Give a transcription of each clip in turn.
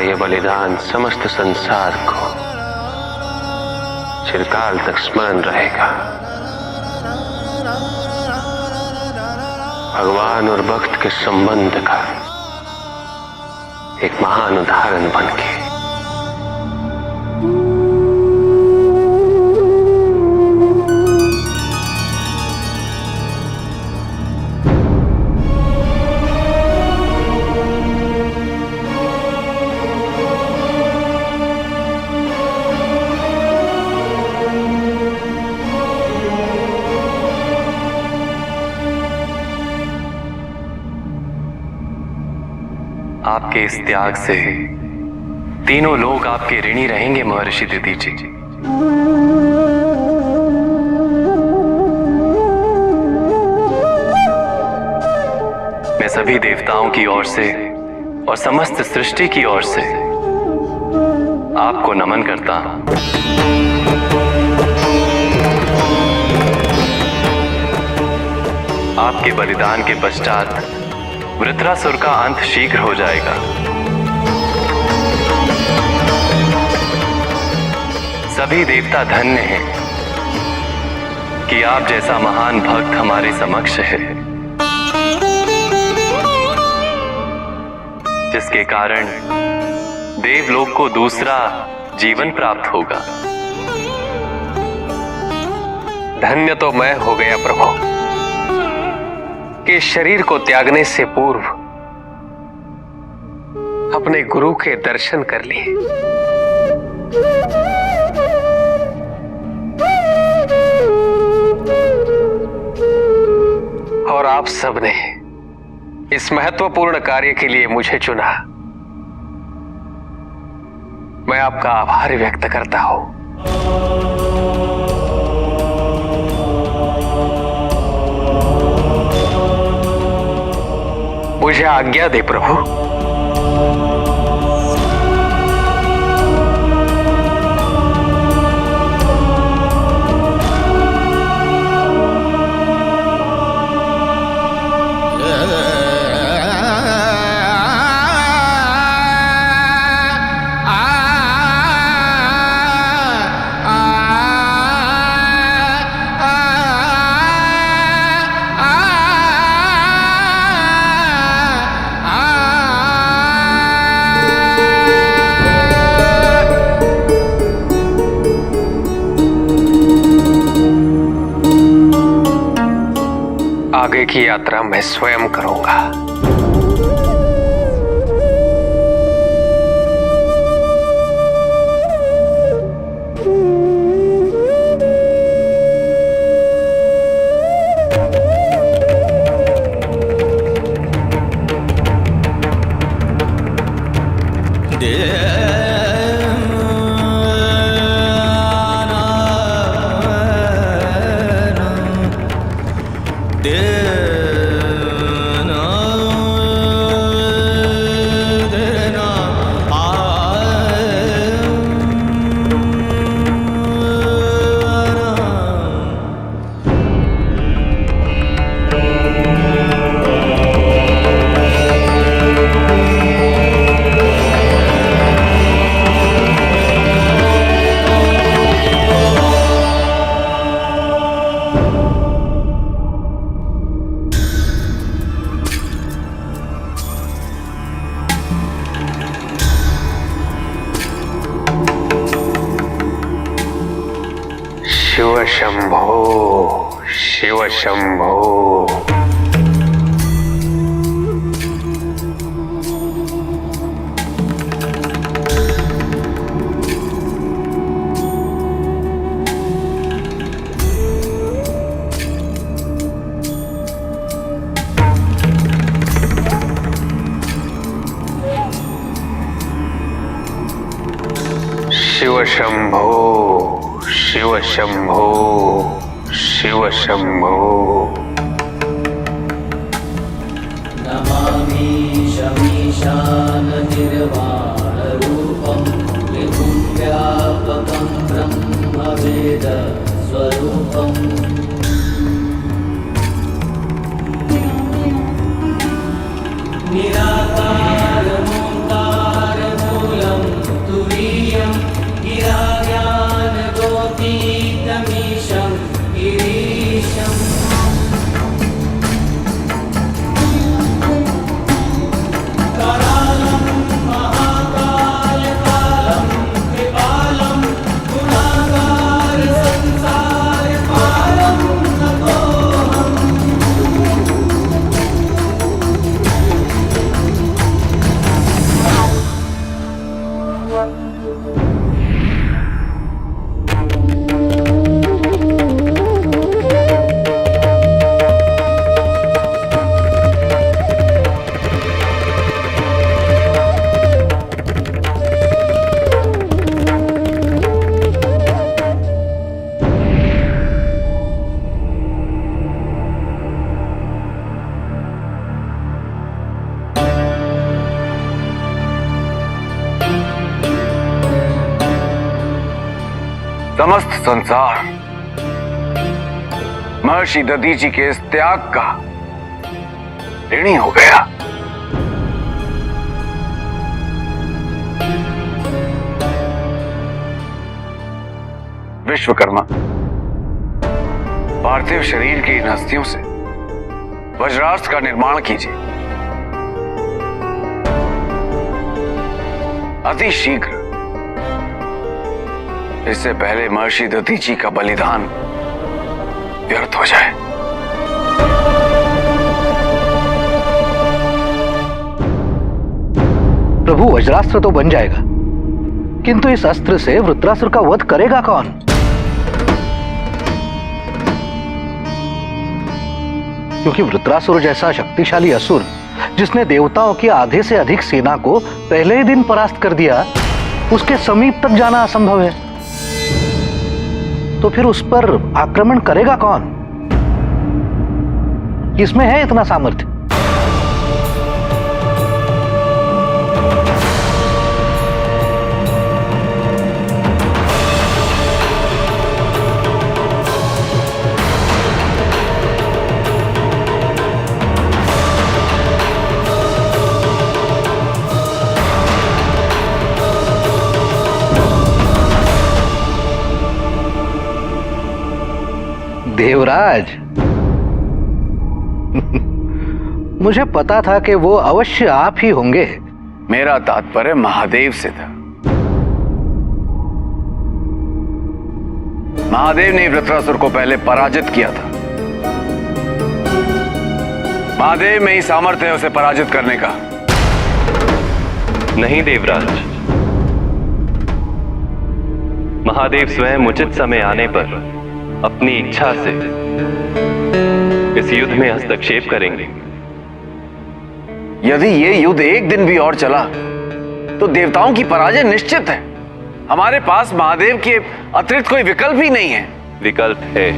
ये बलिदान समस्त संसार को चिरकाल तक स्मरण रहेगा। भगवान और भक्त के संबंध का एक महान उदाहरण बनके। आपके इस त्याग से तीनों लोग आपके ऋणी रहेंगे महर्षि दधीचि। मैं सभी देवताओं की ओर से और समस्त सृष्टि की ओर से आपको नमन करता हूं। आपके बलिदान के पश्चात वृत्रासुर का अंत शीघ्र हो जाएगा। सभी देवता धन्य हैं कि आप जैसा महान भक्त हमारे समक्ष है, जिसके कारण देवलोक को दूसरा जीवन प्राप्त होगा। धन्य तो मैं हो गया प्रभु कि शरीर को त्यागने से पूर्व अपने गुरु के दर्शन कर लिए। और आप सबने इस महत्वपूर्ण कार्य के लिए मुझे चुना। मैं आपका आभार व्यक्त करता हूं। मुझे आज्ञा दे प्रभु। आगे की यात्रा मैं स्वयं करूंगा। शिव शंभो, शिव शंभो। शिव शंभो, शिव शंभो, शिव शंभो। नमामि शमीशाननिर्वाणरूपं विभुं व्यापकं ब्रह्मवेदस्वरूपम् निराकारमोङ्कारमूलम् समस्त संसार महर्षि दधीचि के इस त्याग का ऋणी हो गया। विश्वकर्मा, पार्थिव शरीर की इन अस्थियों से वज्रास्त्र का निर्माण कीजिए। अति शीघ्र, इससे पहले महर्षि दधीचि का बलिदान व्यर्थ हो जाए। प्रभु, वज्रास्त्र तो बन जाएगा, किंतु इस अस्त्र से वृत्रासुर का वध करेगा कौन? क्योंकि वृत्रासुर जैसा शक्तिशाली असुर, जिसने देवताओं की आधे से अधिक सेना को पहले ही दिन परास्त कर दिया, उसके समीप तक जाना असंभव है। तो फिर उस पर आक्रमण करेगा कौन? किसमें है इतना सामर्थ्य? देवराज, मुझे पता था कि वो अवश्य आप ही होंगे। मेरा तात्पर्य महादेव से था। महादेव ने वृत्रासुर को पहले पराजित किया था। महादेव में ही सामर्थ्य है उसे पराजित करने का। नहीं देवराज, महादेव स्वयं उचित समय आने पर अपनी इच्छा से इस युद्ध में हस्तक्षेप करेंगे। यदि ये युद्ध एक दिन भी और चला तो देवताओं की पराजय निश्चित है। हमारे पास महादेव के अतिरिक्त कोई विकल्प ही नहीं है। विकल्प है।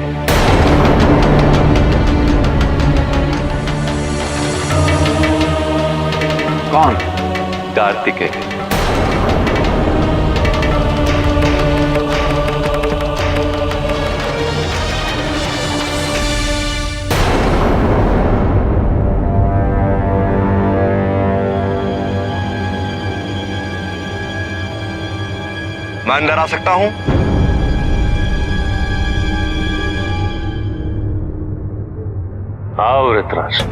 कौन? कार्तिकेय। मैं अंदर आ सकता हूं? आओ वृत्रासुर।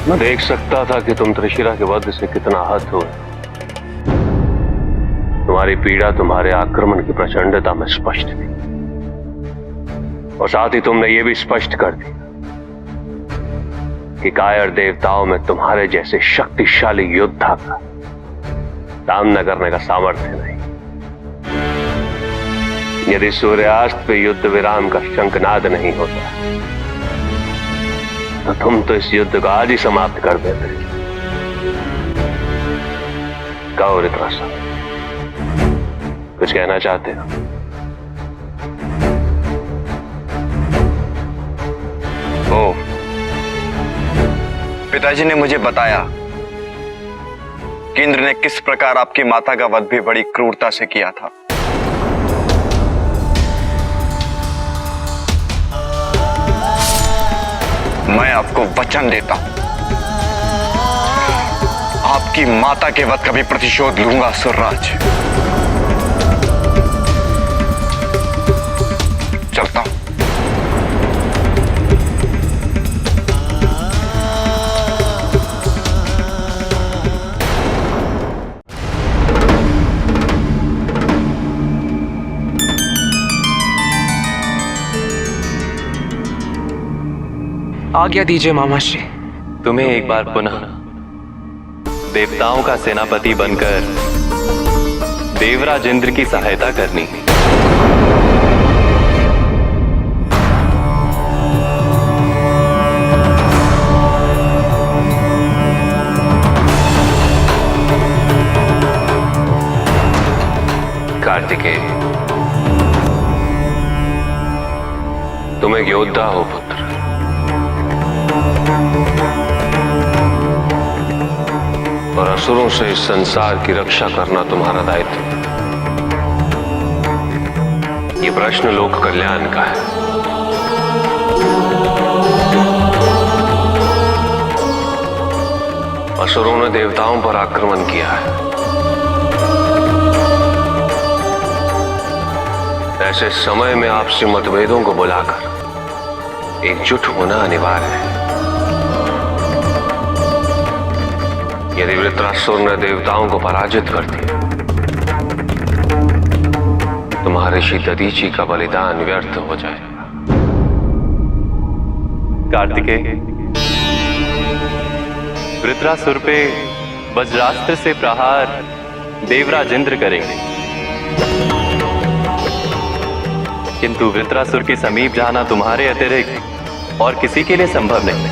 मैं देख सकता था कि तुम त्रिशिरा के वध से कितना आहत हुए। तुम्हारी पीड़ा तुम्हारे आक्रमण की प्रचंडता में स्पष्ट थी, और साथ ही तुमने यह भी स्पष्ट कर दिया कि कायर देवताओं में तुम्हारे जैसे शक्तिशाली योद्धा का सामना करने का सामर्थ्य नहीं। यदि सूर्यास्त पे युद्ध विराम का शंखनाद नहीं होता तो तुम तो इस युद्ध को आज ही समाप्त कर देते। कहो वृत्रासुर, कुछ कहना चाहते हो? पिताजी ने मुझे बताया कि इंद्र ने किस प्रकार आपकी माता का वध भी बड़ी क्रूरता से किया था। मैं आपको वचन देता हूं, आपकी माता के वध का भी प्रतिशोध लूंगा असुरराज। चलता हूं। आज्ञा दीजिए मामाश्री। तुम्हें एक बार पुनः देवताओं का सेनापति बनकर देवराज इंद्र की सहायता करनी। कार्तिकेय, तुम एक योद्धा हो पुत्र। और असुरों से इस संसार की रक्षा करना तुम्हारा दायित्व। ये प्रश्न लोक कल्याण का है। असुरों ने देवताओं पर आक्रमण किया है। ऐसे समय में आपसी मतभेदों को बुलाकर एकजुट होना अनिवार्य है। यदि वृत्रासुर ने देवताओं को पराजित कर दिया तो महर्षि दधीचि का बलिदान व्यर्थ हो जाएगा। कार्तिकेय, वृत्रासुर पे वज्रास्त्र से प्रहार देवराज इंद्र करेंगे, किंतु वृत्रासुर के समीप जाना तुम्हारे अतिरिक्त और किसी के लिए संभव नहीं।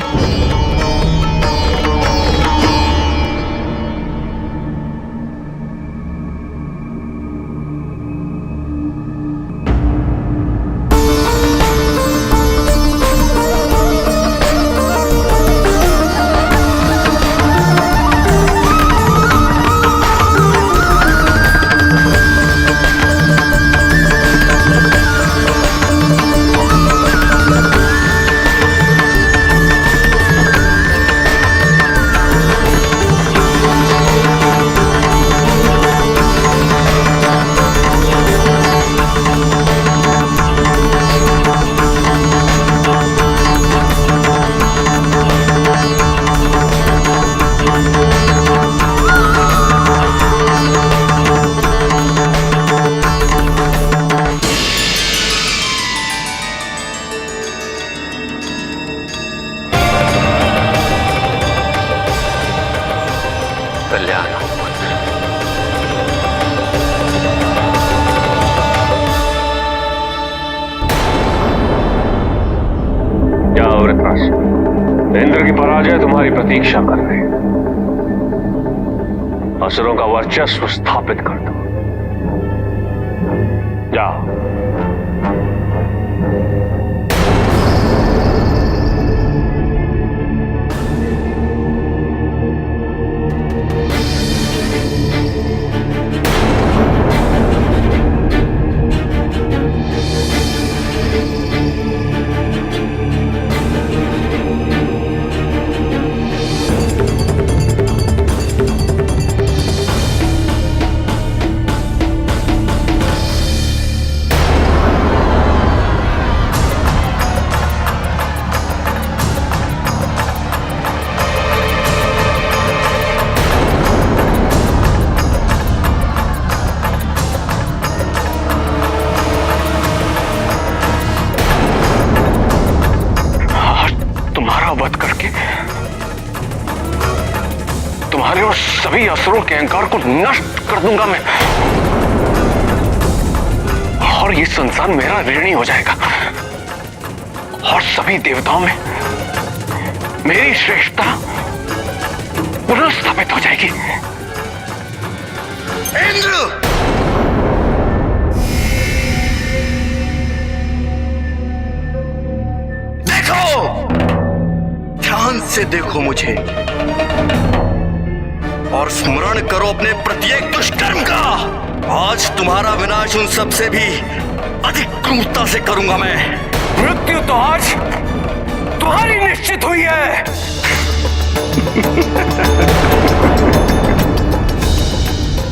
कल्याण हो पुत्र। जाओ वृत्रासुर, इंद्र की पराजय तुम्हारी प्रतीक्षा कर रहे हैं। असुरों का वर्चस्व स्थापित कर दो। जाओ। वध करके तुम्हारे और सभी असुरों के अहंकार को नष्ट कर दूंगा मैं, और ये संसार मेरा ऋणी हो जाएगा और सभी देवताओं में मेरी श्रेष्ठता पुनः स्थापित हो जाएगी। इंद्र, ध्यान से देखो मुझे और स्मरण करो अपने प्रत्येक दुष्कर्म का। आज तुम्हारा विनाश उन सबसे भी अधिक क्रूरता से करूंगा मैं। मृत्यु तो आज तुम्हारी निश्चित हुई है।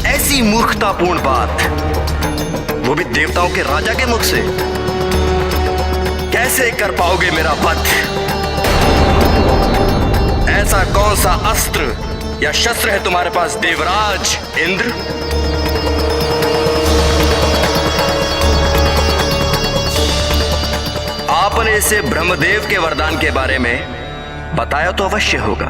ऐसी मूर्खतापूर्ण बात, वो भी देवताओं के राजा के मुख से। कैसे कर पाओगे मेरा वध? ऐसा कौन सा अस्त्र या शस्त्र है तुम्हारे पास देवराज इंद्र? आपने इसे ब्रह्मदेव के वरदान के बारे में बताया तो अवश्य होगा,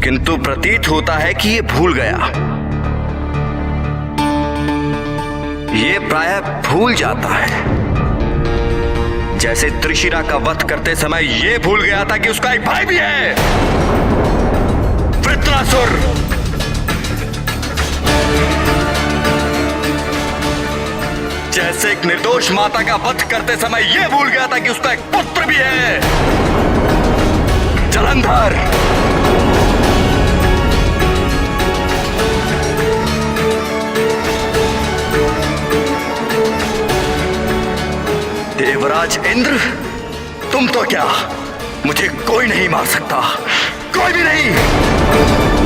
किंतु प्रतीत होता है कि ये भूल गया। ये प्रायः भूल जाता है, जैसे त्रिशिरा का वध करते समय ये भूल गया था कि उसका एक भाई भी है, वृत्रासुर। जैसे एक निर्दोष माता का वध करते समय ये भूल गया था कि उसका एक पुत्र भी है, जलंधर। देवराज इंद्र, तुम तो क्या, मुझे कोई नहीं मार सकता, कोई भी नहीं।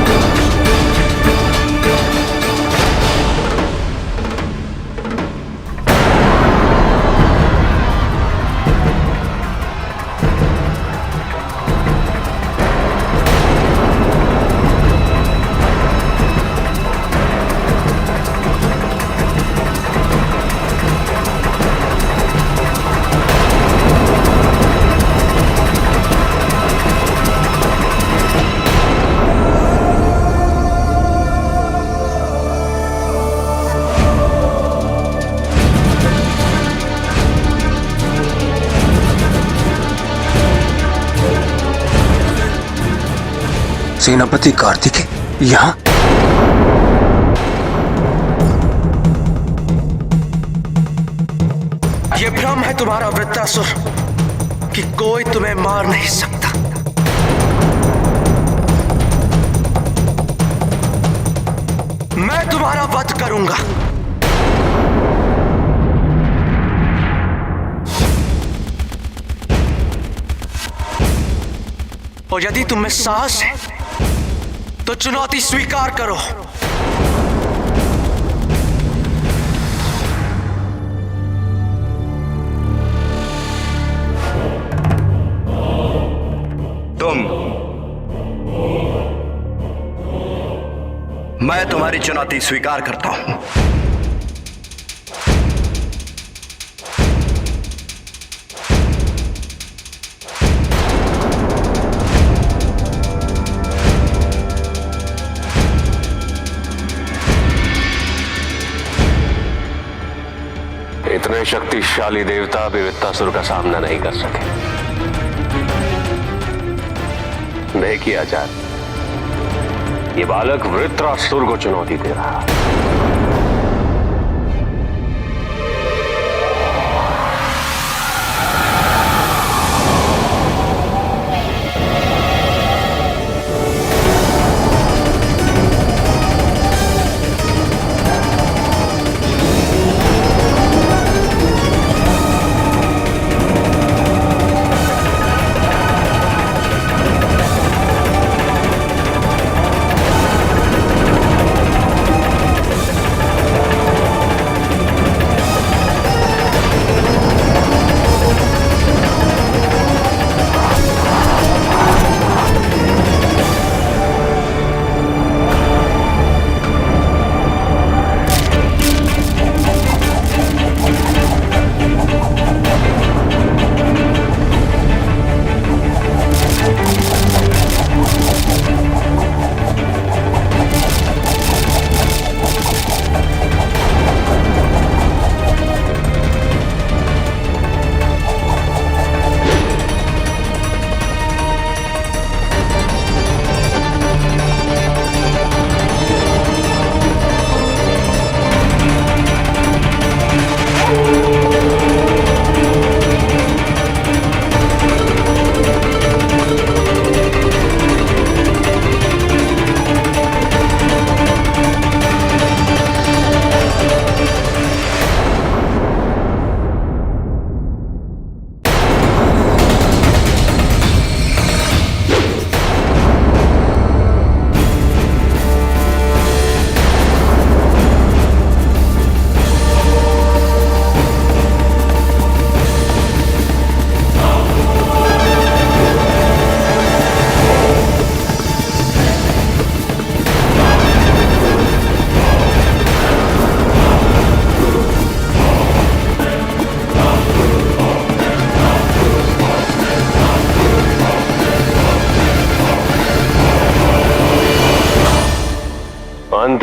सेनापति कार्तिकेय यहाँ? ये भ्रम है तुम्हारा वृत्रासुर कि कोई तुम्हें मार नहीं सकता। मैं तुम्हारा वध करूंगा। और यदि तुम में साहस है तो चुनौती स्वीकार करो। मैं तुम्हारी चुनौती स्वीकार करता हूं। इतने शक्तिशाली देवता भी वृत्रासुर का सामना नहीं कर सके। देखिए आचार्य, ये बालक वृत्रासुर को चुनौती दे रहा है।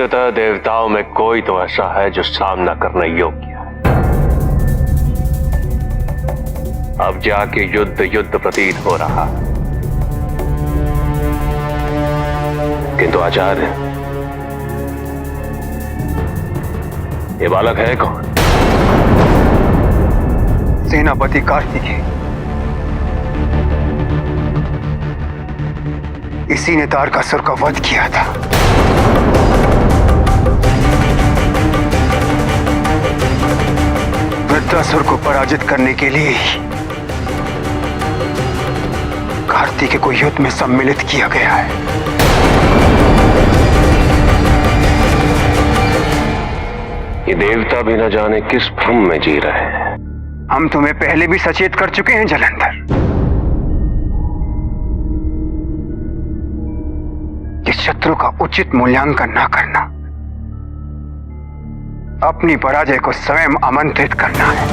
अंततः देवताओं में कोई तो ऐसा है जो सामना करने योग्य है। अब जाके युद्ध प्रतीत हो रहा है। किंतु आचार्य, ये बालक है कौन? सेनापति कार्तिकेय। इसी ने तारकासुर का वध किया था। वृत्रासुर को पराजित करने के लिए ही कार्तिकेय को युद्ध में सम्मिलित किया गया है। ये देवता भी न जाने किस भ्रम में जी रहे हैं। हम तुम्हें पहले भी सचेत कर चुके हैं जलंधर, कि शत्रु का उचित मूल्यांकन न करना अपनी पराजय को स्वयं आमंत्रित करना है।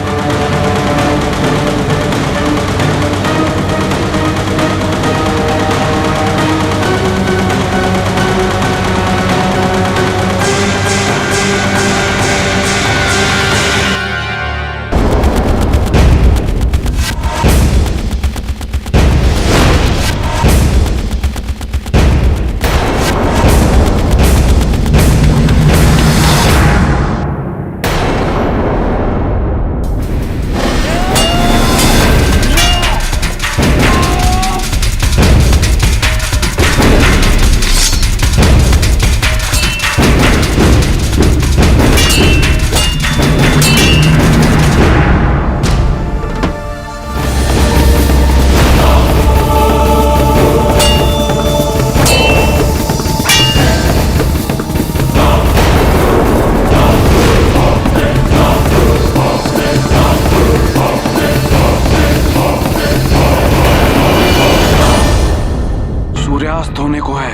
सूर्यास्त होने को है।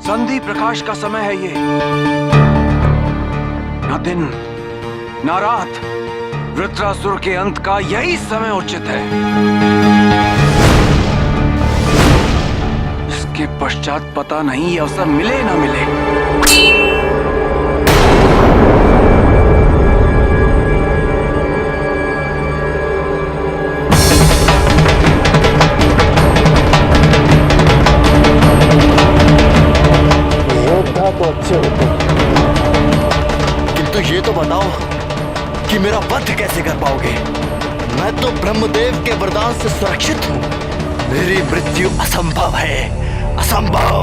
संधि प्रकाश का समय है ये। न दिन न रात, वृत्रासुर के अंत का यही समय उचित है। इसके पश्चात पता नहीं ये अवसर मिले ना मिले। तो अच्छे होते, किंतु ये तो बताओ कि मेरा वध कैसे कर पाओगे? मैं तो ब्रह्मदेव के वरदान से सुरक्षित हूं। मेरी मृत्यु असंभव है, असंभव।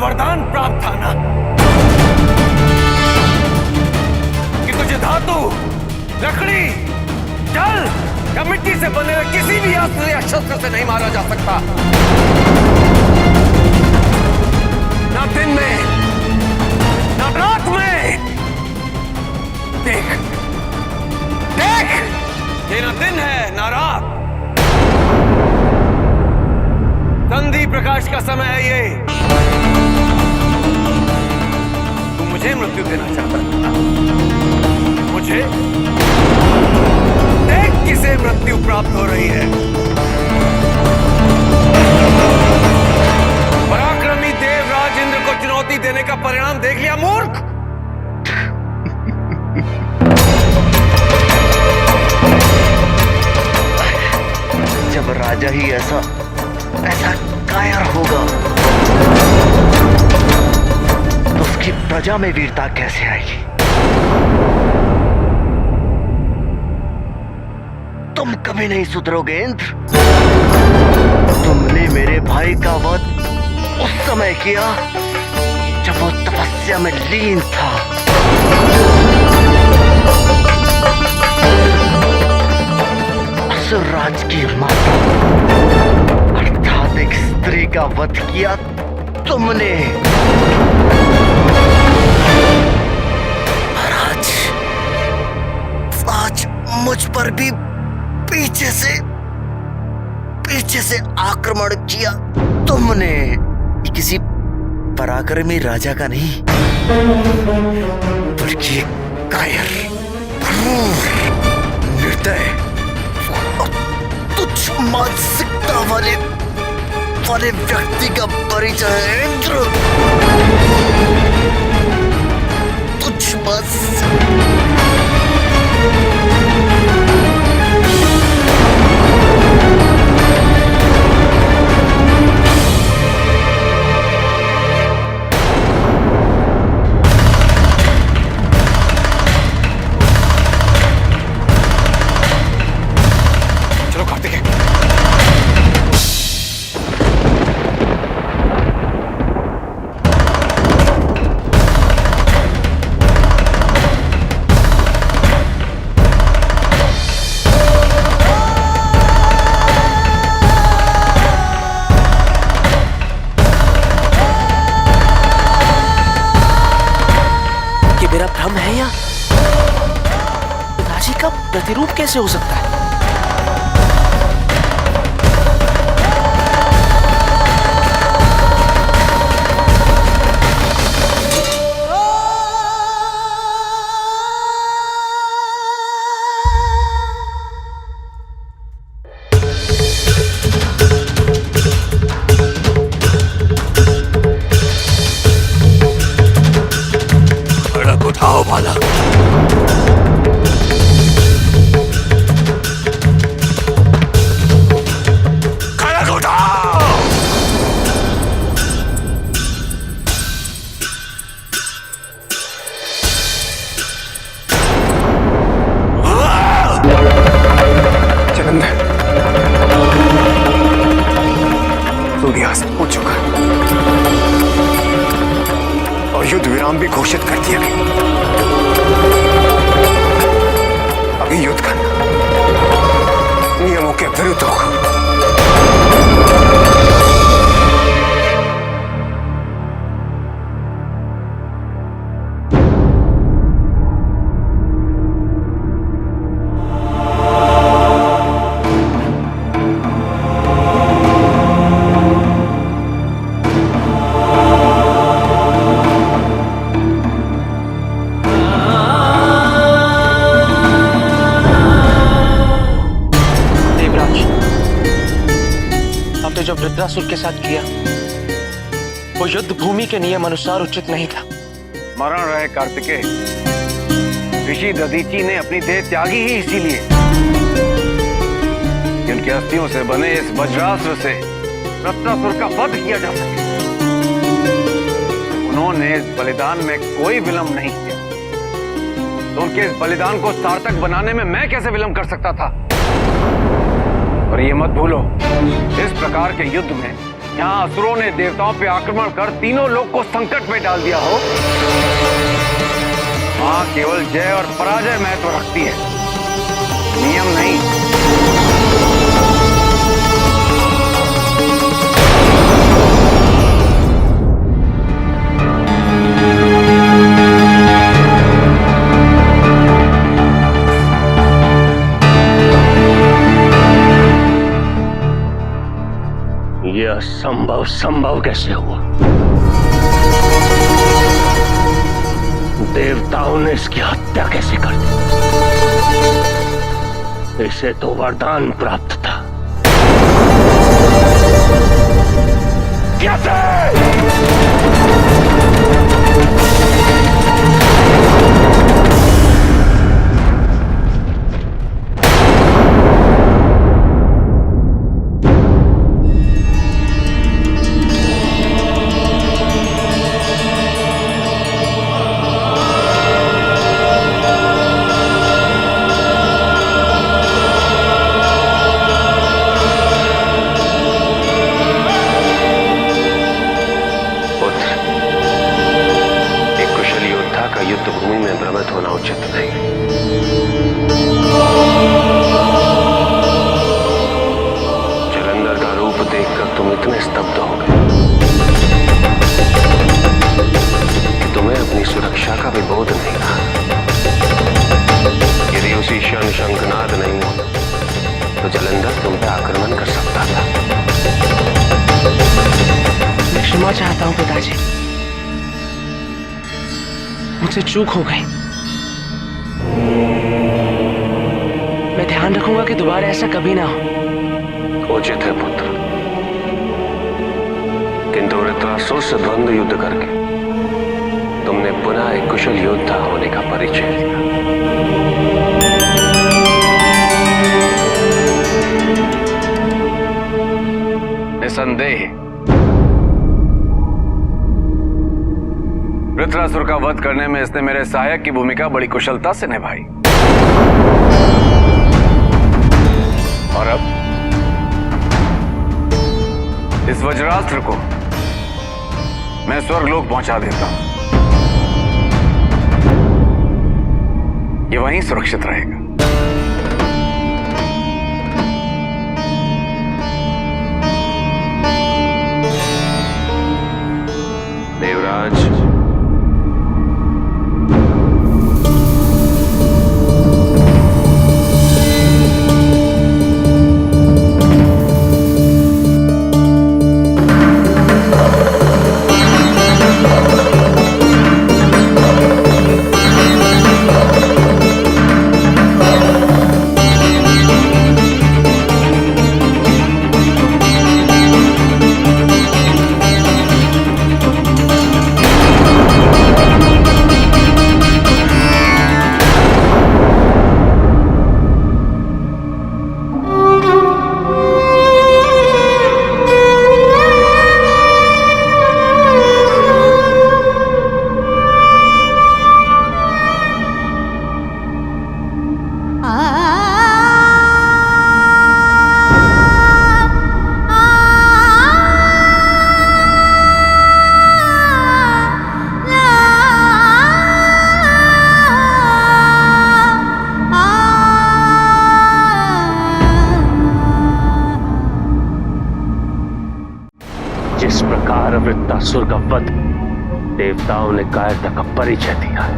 वरदान प्राप्त था ना कि तुझे धातु, लकड़ी, जल या मिट्टी से बने हुए किसी भी अस्त्र या शस्त्र से नहीं मारा जा सकता। ना दिन में ना रात में। देख देख, ये ना दिन है ना रात, संधि प्रकाश का समय है ये। तू मुझे मृत्यु देना चाहता था, मुझे? देख किसे मृत्यु प्राप्त हो रही है। पराक्रमी देवराज इंद्र को चुनौती देने का परिणाम देख लिया मूर्ख। जब राजा ही ऐसा कायर होगा तो उसकी प्रजा में वीरता कैसे आएगी? तुम कभी नहीं सुधरोगे इंद्र। तुमने मेरे भाई का वध उस समय किया जब वो तपस्या में लीन था। असुरराज की माता अर्थात एक स्त्री का वध किया तुमने। आज मुझ पर भी पीछे से आक्रमण किया तुमने। किसी पराक्रमी राजा का नहीं, बल्कि कायर, निर्दय और तुच्छ मानसिकता वाले व्यक्ति का परिचय है इंद्र। तुच्छ मेरा भ्रम है या पिताजी का प्रतिरूप कैसे हो सकता है? उठाओ बालक। खड़क उठाओ। जलंधर, सूर्यास्त हो चुका और युद्ध विराम भी घोषित कर दिया गया। अभी युद्ध करना नियमों के विरुद्ध होगा। जो वृत्रासुर के साथ किया वो युद्ध भूमि के नियम अनुसार उचित नहीं था। मरण रहे कार्तिकेय, ऋषि दधीचि ने अपनी देह त्यागी ही इसीलिए कि उनकी अस्थियों से बने इस वज्रास्त्र से वृत्रासुर का वध किया जा सके। उन्होंने इस बलिदान में कोई विलंब नहीं किया, तो उनके इस बलिदान को सार्थक बनाने में मैं कैसे विलंब कर सकता था? और ये मत भूलो, इस प्रकार के युद्ध में जहां असुरों ने देवताओं पे आक्रमण कर तीनों लोक को संकट में डाल दिया हो, वहां केवल जय और पराजय महत्व रखती है, नियम नहीं। यह संभव कैसे हुआ? देवताओं ने इसकी हत्या कैसे कर दी? इसे तो वरदान प्राप्त था। कैसे? युद्ध भूमि में भ्रमित होना उचित नहीं। देखकर तुम इतने स्तब्ध हो गए कि तुम्हें अपनी सुरक्षा का भी बोध नहीं रहा। यदि उसी क्षण शंखनाद नहीं हो तो जलंधर तुम पे आक्रमण कर सकता था। मैं क्षमा चाहता हूँ पिताजी, मुझसे चूक हो गई। मैं ध्यान रखूंगा कि दोबारा ऐसा कभी ना हो। उचित है पुत्र, किंतु वृत्रासुर से द्वंद्व युद्ध करके तुमने पुनः एक कुशल योद्धा होने का परिचय दिया। निसंदेह वृत्रासुर का वध करने में इसने मेरे सहायक की भूमिका बड़ी कुशलता से निभाई। और अब इस वज्रास्त्र को मैं स्वर्गलोक पहुंचा देता हूं। ये वहीं सुरक्षित रहेगा। देवराज, जिस प्रकार वृत्रासुर का वध देवताओं ने कायरता का परिचय दिया है,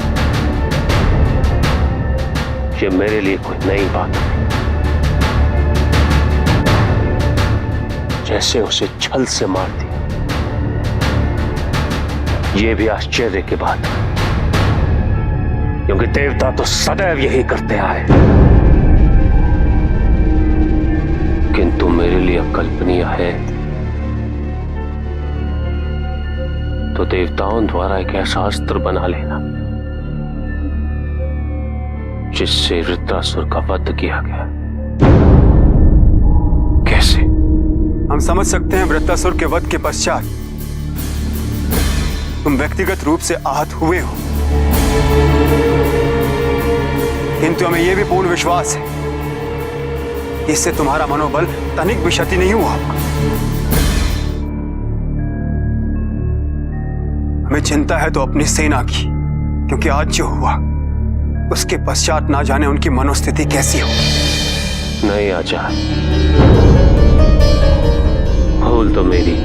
ये मेरे लिए कोई नई बात नहीं। जैसे उसे छल से मार दिया, ये भी आश्चर्य की बात है, क्योंकि देवता तो सदैव यही करते आए। किंतु मेरे लिए अकल्पनीय है तो देवताओं द्वारा एक ऐसा अस्त्र बना लेना जिससे वृत्रासुर का वध किया गया। कैसे? हम समझ सकते हैं वृत्रासुर के वध के पश्चात तुम व्यक्तिगत रूप से आहत हुए हो, किंतु हमें यह भी पूर्ण विश्वास है कि इससे तुम्हारा मनोबल तनिक भी क्षति नहीं हुआ। हमें चिंता है तो अपनी सेना की, क्योंकि आज जो हुआ उसके पश्चात ना जाने उनकी मनोस्थिति कैसी हो। नहीं आचार्य, भूल तो मेरी।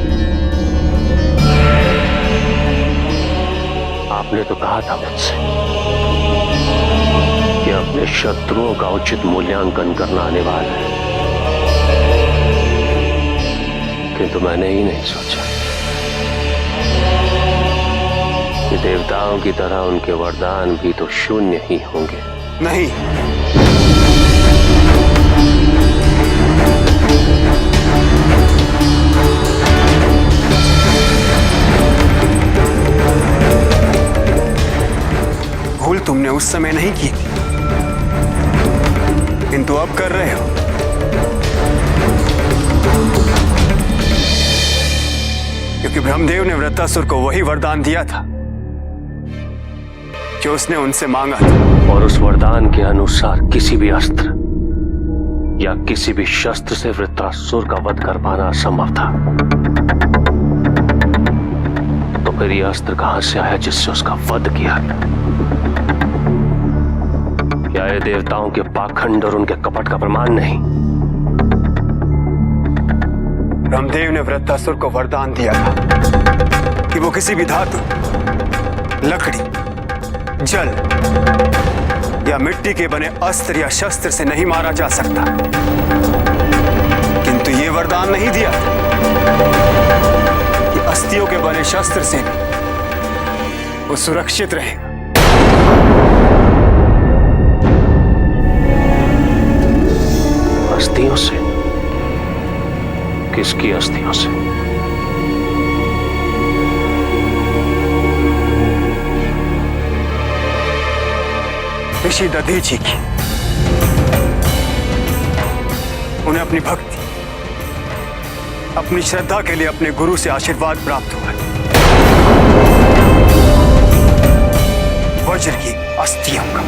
आपने तो कहा था मुझसे कि अपने शत्रुओं का उचित मूल्यांकन करना अनिवार्य है, किंतु मैंने ही नहीं सोचा कि देवताओं की तरह उनके वरदान भी तो शून्य ही होंगे। नहीं, भूल तुमने उस समय नहीं की थी, किंतु अब कर रहे हो। क्योंकि ब्रह्मदेव ने वृत्रासुर को वही वरदान दिया था जो उसने उनसे मांगा था, और उस वरदान के अनुसार किसी भी अस्त्र या किसी भी शस्त्र से वृत्रासुर का वध कर पाना असंभव था। तो फिर यह अस्त्र कहां से आया जिससे उसका वध किया गया? क्या ये देवताओं के पाखंड और उनके कपट का प्रमाण नहीं? ब्रह्मदेव ने वृत्रासुर को वरदान दिया था कि वो किसी भी धातु, लकड़ी, जल या मिट्टी के बने अस्त्र या शस्त्र से नहीं मारा जा सकता, किंतु ये वरदान नहीं दिया था कि अस्थियों के बने शस्त्र से भी वो सुरक्षित रहेगा। अस्थियों से? किसकी अस्थियों से? ऋषि दधीची की। उन्हें अपनी भक्ति, अपनी श्रद्धा के लिए अपने गुरु से आशीर्वाद प्राप्त हुआ। वज्र की अस्थियों का।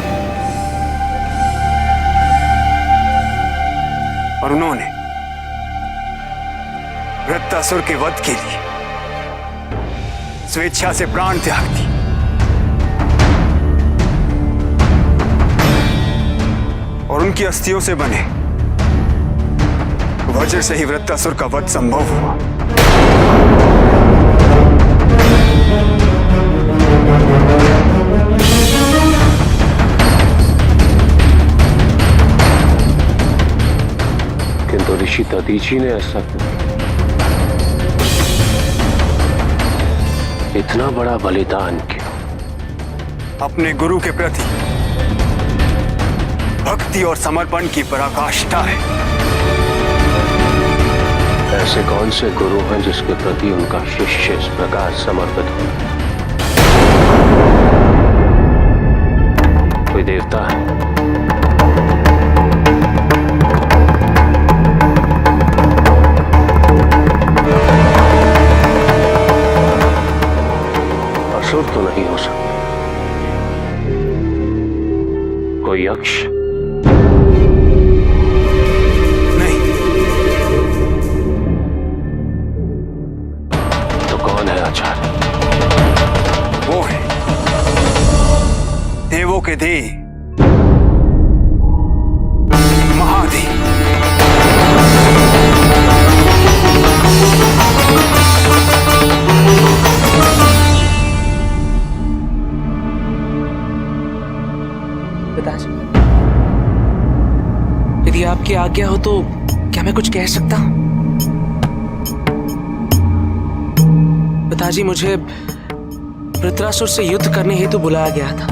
और उन्होंने वृत्रासुर के वध के लिए स्वेच्छा से प्राण त्याग दी। और उनकी अस्थियों से बने वज्र से ही वृत्रासुर का वध संभव हुआ। किंतु ऋषि दधीची ने ऐसा क्यों? इतना बड़ा बलिदान क्यों? अपने गुरु के प्रति भक्ति और समर्पण की पराकाष्ठा है। ऐसे कौन से गुरु हैं जिसके प्रति उनका शिष्य इस प्रकार समर्पित हो? कोई देवता है? असुर तो नहीं हो सकता। कोई यक्ष? नहीं। तो कौन है आचार्य? वो है देवों के देव महादेव। पिताजी, यदि आपकी आज्ञा हो तो क्या मैं कुछ कह सकता हूं? पिताजी, मुझे वृत्रासुर से युद्ध करने हेतु बुलाया गया था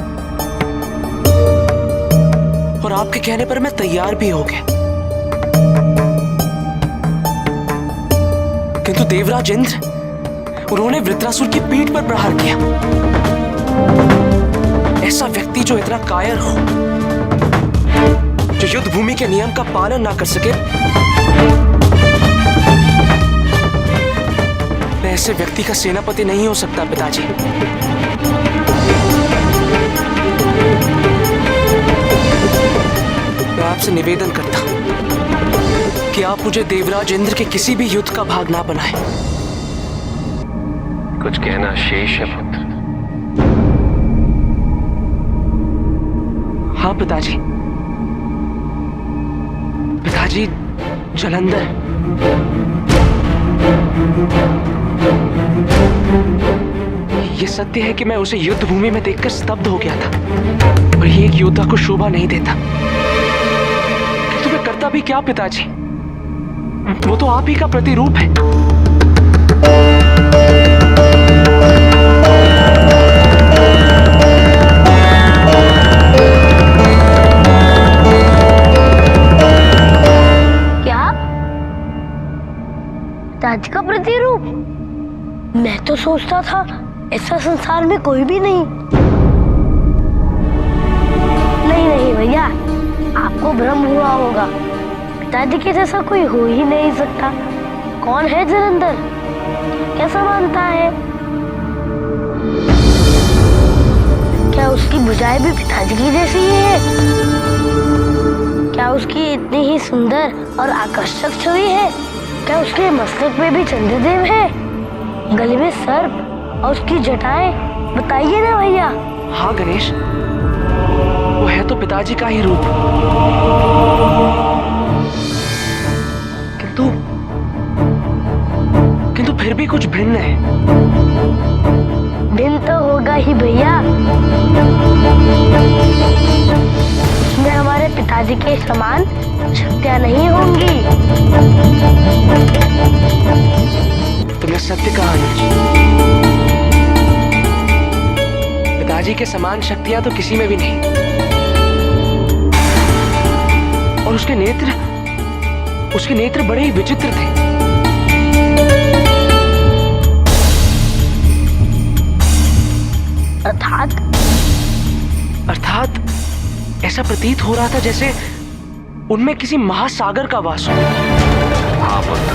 और आपके कहने पर मैं तैयार भी हो गया, किंतु देवराज इंद्र, उन्होंने वृत्रासुर की पीठ पर प्रहार किया। ऐसा व्यक्ति जो इतना कायर हो, जो युद्ध भूमि के नियम का पालन ना कर सके, मैं ऐसे व्यक्ति का सेनापति नहीं हो सकता पिताजी। मैं आपसे निवेदन करता हूं कि आप मुझे देवराज इंद्र के किसी भी युद्ध का भाग ना बनाएं। कुछ कहना शेष है पुत्र? हाँ पिताजी। पिताजी, जलंधर ये सत्य है कि मैं उसे युद्ध भूमि में देखकर स्तब्ध हो गया था और ये एक योद्धा को शोभा नहीं देता। तुम्हें करता भी क्या पिताजी? वो तो आप ही का प्रतिरूप है। पिताजी का प्रतिरूप? मैं तो सोचता था ऐसा संसार में कोई भी नहीं। नहीं भैया, आपको भ्रम हुआ होगा। पिताजी के जैसा कोई हो ही नहीं सकता। कौन है जलंधर? कैसा मानता है? क्या उसकी भुजाएं भी पिताजी की जैसी ही है? क्या उसकी इतनी ही सुंदर और आकर्षक छवि है? क्या उसके मस्तक पे भी चंद्रदेव है? गले में सर्प और उसकी जटाएं? बताइए ना भैया। हाँ गणेश, वो है तो पिताजी का ही रूप, फिर भी कुछ भिन्न है। भिन्न तो होगा ही भैया। इसमें हमारे पिताजी के समान शक्तियां नहीं होंगी। तुमने सत्य कहा अनुज। पिताजी के समान शक्तियां तो किसी में भी नहीं। और उसके नेत्र बड़े ही विचित्र थे। अर्थात ऐसा प्रतीत हो रहा था जैसे उनमें किसी महासागर का वास हो। हाँ पुत्र,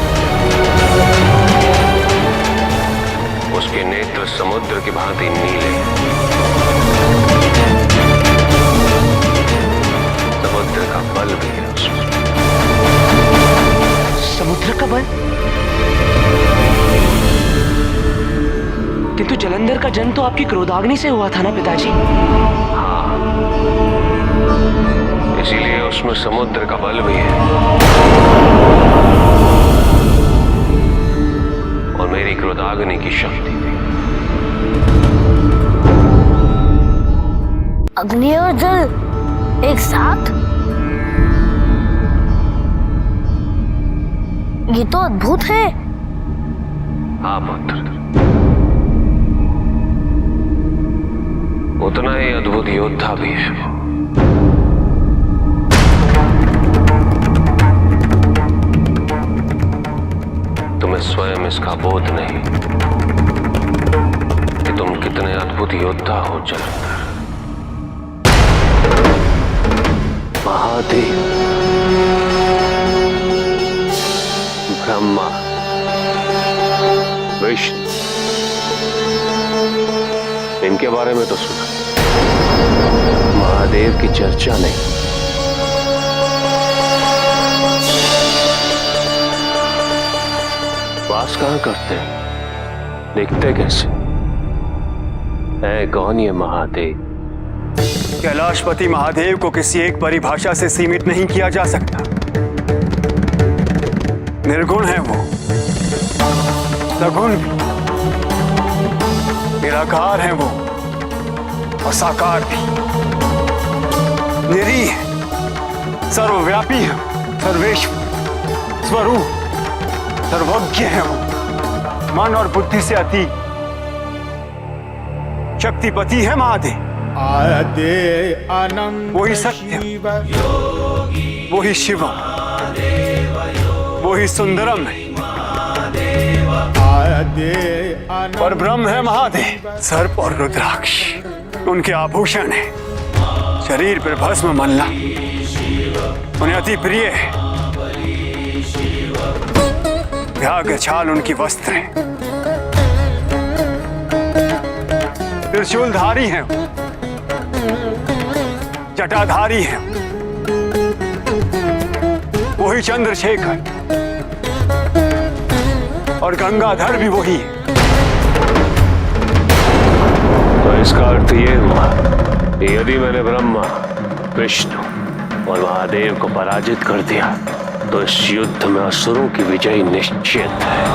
उसके नेत्र समुद्र की भांति नीले। समुद्र का बल भी है उसमें। समुद्र का बल? किंतु जलंधर का जन्म तो आपकी क्रोधाग्नि से हुआ था ना पिताजी? हाँ, इसीलिए उसमें समुद्र का बल भी है और मेरी क्रोधाग्नि की शक्ति भी। अग्नि और जल एक साथ? ये तो अद्भुत है। हाँ पुत्र, उतना ही अद्भुत योद्धा भी है वो। तुम्हें स्वयं इसका बोध नहीं कि तुम कितने अद्भुत योद्धा हो जलंधर। महादेव, ब्रह्मा, विष्णु, इनके बारे में तो सुना, महादेव की चर्चा नहीं। वास कहां करते हैं, दिखते कैसे है, कौन ये महादेव? कैलाशपति महादेव को किसी एक परिभाषा से सीमित नहीं किया जा सकता। निर्गुण है वो, सगुण भी, निराकार है वो और साकार भी। निरीह है, सर्वव्यापी है, सर्वेश्वर, स्वरूप, सर्वज्ञ है वो, मन और बुद्धि से अतीत, शक्तिपति है महादेव। वही सत्य, वही शिवम, वही सुंदरम है, पर ब्रह्म है महादेव। सर्प और रुद्राक्ष उनके आभूषण है, शरीर पर भस्म मल्ला उन्हें अति प्रिय है। व्याघ्र छाल उनकी वस्त्र है, त्रिशूलधारी है, जटाधारी है, वही चंद्रशेखर, और गंगाधर भी वही है। तो इसका अर्थ ये हुआ कि यदि मैंने ब्रह्मा, विष्णु और महादेव को पराजित कर दिया तो इस युद्ध में असुरों की विजय निश्चित है।